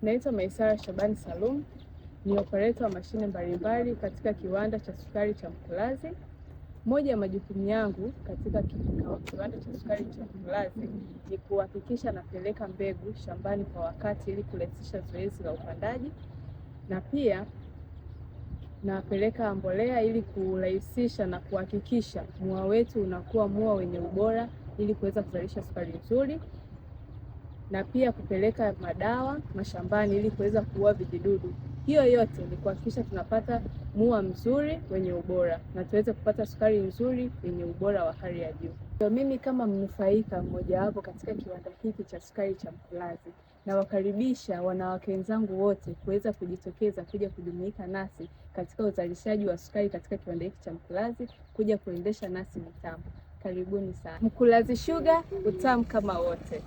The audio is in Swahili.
Naitwa Maisara Shabani Salum, ni operator wa mashine mbalimbali katika kiwanda cha sukari cha Mkulazi. Moja ya majukumu yangu katika kiwanda cha sukari cha Mkulazi ni kuhakikisha napeleka mbegu shambani kwa wakati ili kurahisisha zoezi la upandaji, na pia napeleka mbolea ili kurahisisha na kuhakikisha mua wetu unakuwa mua wenye ubora ili kuweza kuzalisha sukari nzuri, na pia kupeleka madawa mashambani ili kuweza kuua vijidudu. Hiyo yote ni kuhakikisha tunapata mua mzuri wenye ubora na tuweze kupata sukari nzuri yenye ubora wa hali ya juu. Kwa mimi kama mnufaika mmoja wapo katika kiwanda hiki cha sukari cha Mkulazi, na wakaribisha wanawake wenzangu wote kuweza kujitokeza kuja kujumuika nasi katika uzalishaji wa sukari katika kiwanda hiki cha Mkulazi, kuja kuendesha nasi mitambo. Karibuni sana. Mkulazi Sugar, utamu kama wote.